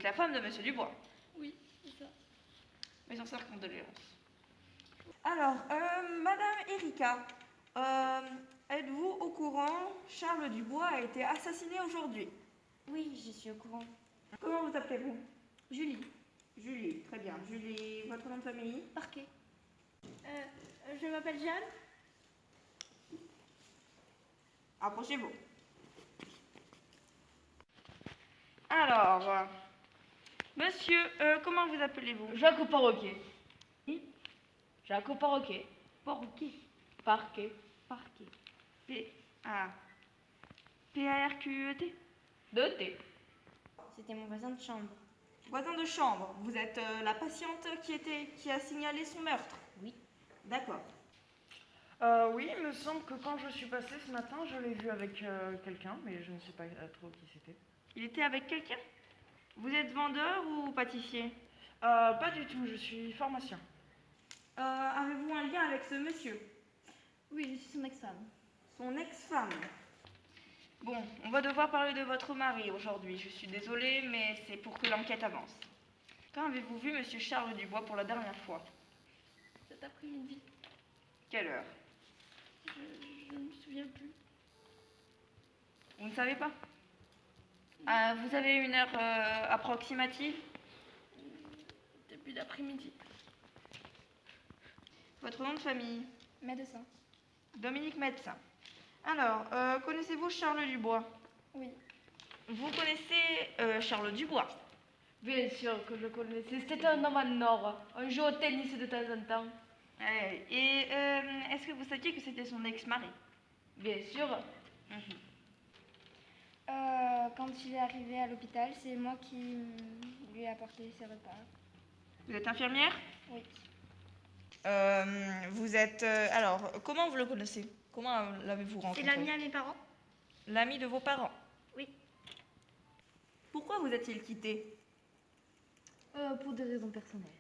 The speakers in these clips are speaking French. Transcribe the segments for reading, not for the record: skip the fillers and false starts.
la femme de Monsieur Dubois. Oui, c'est ça. Mes sincères condoléances. Alors, Madame Erika, êtes-vous au courant? Charles Dubois a été assassiné aujourd'hui. Oui, je suis au courant. Comment vous appelez-vous? Julie. Julie, très bien. Julie, votre nom de famille? Parquet. Je m'appelle Jeanne. Approchez-vous. Alors, monsieur, comment vous appelez-vous? Jacques Parroquet. Jacques Parroquet. Porquet. Parquet. Parquet. P-A-R-Q-E-T. 2T. C'était mon voisin de chambre. Voisin de chambre, vous êtes la patiente qui a signalé son meurtre? Oui. D'accord. Oui, il me semble que quand je suis passée ce matin, je l'ai vu avec quelqu'un, mais je ne sais pas trop qui c'était. Il était avec quelqu'un? Vous êtes vendeur ou pâtissier? Pas du tout, je suis pharmacien. Avez-vous un lien avec ce monsieur? Oui, je suis son ex-femme. Son ex-femme? Bon, on va devoir parler de votre mari aujourd'hui. Je suis désolée, mais c'est pour que l'enquête avance. Quand avez-vous vu Monsieur Charles Dubois pour la dernière fois? Cet après-midi, Quelle heure? je ne me souviens plus. Vous ne savez pas? Vous avez une heure approximative? Début d'après-midi. Votre nom de famille? Médecin. Dominique Médecin. Alors, connaissez-vous Charles Dubois? Oui. Vous connaissez Charles Dubois? Bien sûr que je connaissais. C'était un homme à Nord. On joue au tennis de temps en temps. Et est-ce que vous saviez que c'était son ex-mari? Bien sûr. Quand il est arrivé à l'hôpital, c'est moi qui lui ai apporté ses repas. Vous êtes infirmière? Oui. Vous êtes... alors, comment vous le connaissez? Comment l'avez-vous rencontré? C'est l'ami à mes parents? L'ami de vos parents? Oui. Pourquoi vous a-t-il quitté? Pour des raisons personnelles.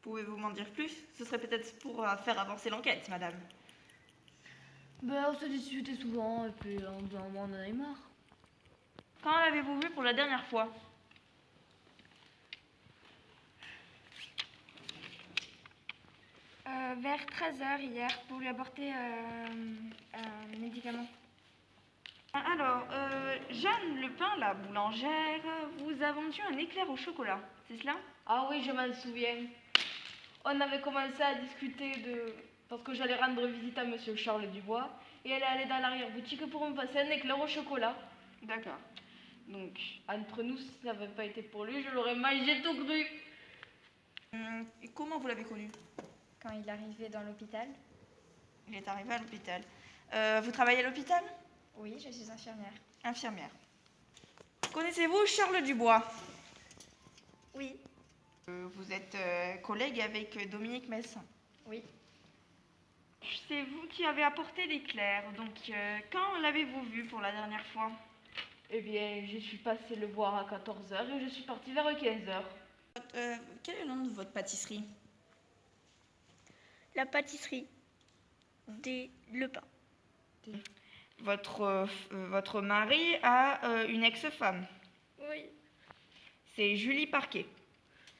Pouvez-vous m'en dire plus? Ce serait peut-être pour faire avancer l'enquête, madame. Ben, on se disputait souvent et puis on en avait marre. Quand l'avez-vous vu pour la dernière fois? Vers 13h hier, pour lui apporter un médicament. Alors, Jeanne Lepin, la boulangère, vous a vendu un éclair au chocolat, c'est cela? Ah oui, je m'en souviens. On avait commencé à discuter parce que j'allais rendre visite à Monsieur Charles Dubois et elle est allée dans l'arrière-boutique pour me passer un éclair au chocolat. D'accord. Donc, Entre nous, si ça n'avait pas été pour lui, je l'aurais mangé tout cru. Et comment vous l'avez connu? Quand il est arrivé dans l'hôpital? Il est arrivé à l'hôpital. Vous travaillez à l'hôpital? Oui, je suis infirmière. Infirmière. Connaissez-vous Charles Dubois? Oui. Vous êtes collègue avec Dominique Médecin? Oui. c'est vous qui avez apporté l'éclair. Donc, quand l'avez-vous vu pour la dernière fois? Eh bien, je suis passée le voir à 14h et je suis partie vers 15h. Quel est le nom de votre pâtisserie? La pâtisserie des Lepin. Votre mari a une ex-femme. Oui, C'est Julie Parquet.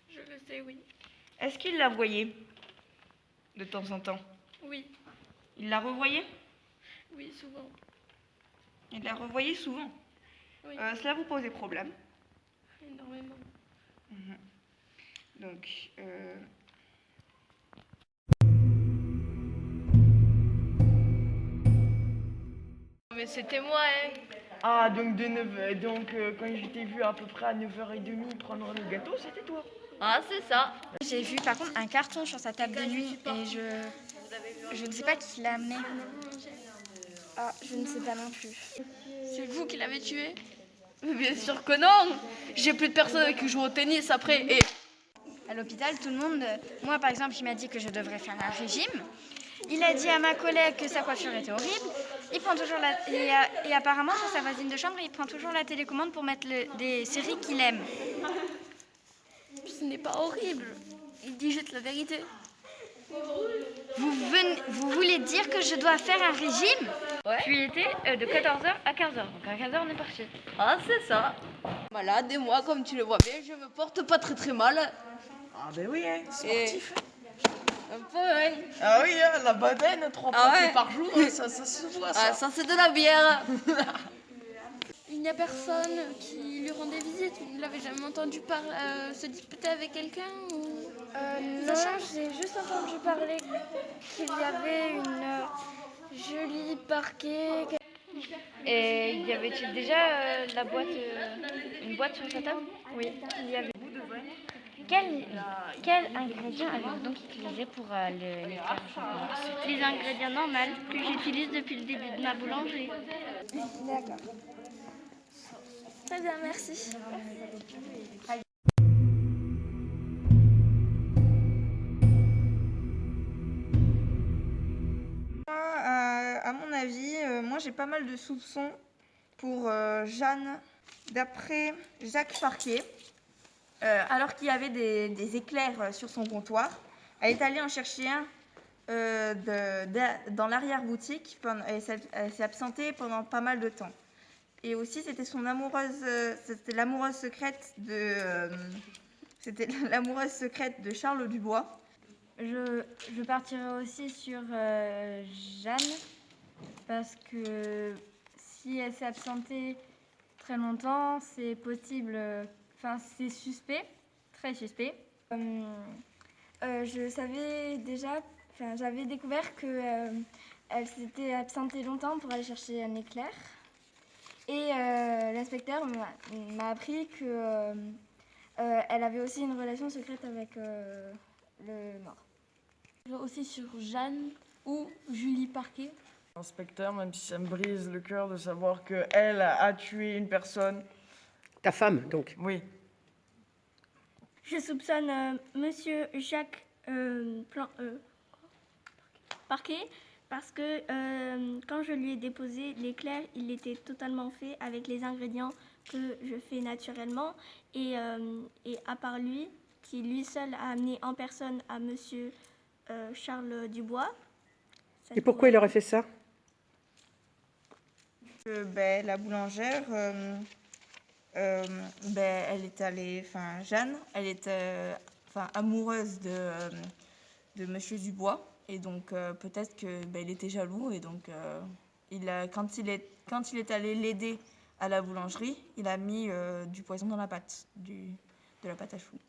je le sais, oui. Est-ce qu'il la voyait de temps en temps? Oui, Il la revoyait? oui, souvent. Il la revoyait souvent. Oui, Cela vous posait problème? énormément. Donc, Mais c'était moi, hein. Ah, donc quand je t'ai vu à peu près à 9h30 prendre le gâteau, c'était toi. Ah, c'est ça. J'ai vu par contre un carton sur sa table de nuit et je ne sais pas qui l'a amené. Ah, je ne sais pas non plus. C'est vous qui l'avez tué? Mais bien sûr que non. J'ai plus de personnes avec qui jouer au tennis après. Et À l'hôpital, tout le monde... Moi, par exemple, il m'a dit que je devrais faire un régime. Il a dit à ma collègue que sa coiffure était horrible. Il prend toujours et apparemment, pour sa voisine de chambre, il prend toujours la télécommande pour mettre des séries qu'il aime. Ce n'est pas horrible. Il dit juste la vérité. Vous voulez dire que je dois faire un régime? ouais. tu y étais de 14h à 15h. Donc à 15h, on est parti. Ah, c'est ça. Malade et moi, comme tu le vois bien, je me porte pas très mal. Ah ben oui, hein, sportif. Un peu, hein. Ah oui, hein, la badenne, 3 Ah paquets ouais. par jour, ça se voit ça. Ah, ça c'est de la bière. Il n'y a personne qui lui rendait visite. Vous ne l'avez jamais entendu se disputer avec quelqu'un ou... Non, j'ai juste entendu parler qu'il y avait une jolie parquet. Et y avait-il déjà une boîte sur sa table? Oui, il y avait. Quel ingrédient avez-vous donc utilisé pour l'éclair au chocolat? Les ingrédients normaux que j'utilise depuis le début de ma boulangerie. D'accord. Très bien, merci. À mon avis, moi j'ai pas mal de soupçons pour Jeanne. D'après Jacques Parquet, alors qu'il y avait des éclairs sur son comptoir, elle est allée en chercher un dans l'arrière-boutique. Elle s'est absentée pendant pas mal de temps. Et aussi, c'était l'amoureuse secrète de Charles Dubois. Je partirai aussi sur Jeanne, parce que si elle s'est absentée très longtemps, c'est possible, c'est suspect, très suspect. Je savais déjà, j'avais découvert qu'elle s'était absentée longtemps pour aller chercher un éclair. Et l'inspecteur m'a appris qu'elle avait aussi une relation secrète avec le mort. Aussi sur Jeanne ou Julie Parquet. Inspecteur, même si ça me brise le cœur de savoir qu'elle a tué une personne. Ta femme, donc. Oui. Je soupçonne Monsieur Jacques Parquet parce que quand je lui ai déposé l'éclair, il était totalement fait avec les ingrédients que je fais naturellement et à part lui, qui lui seul a amené en personne à Monsieur Charles Dubois. Et pourquoi il aurait fait ça? La boulangère, elle est allée, Jeanne, elle était amoureuse de Monsieur Dubois, et donc peut-être que il était jaloux, et donc quand il est allé l'aider à la boulangerie, il a mis du poison dans la pâte, de la pâte à choux.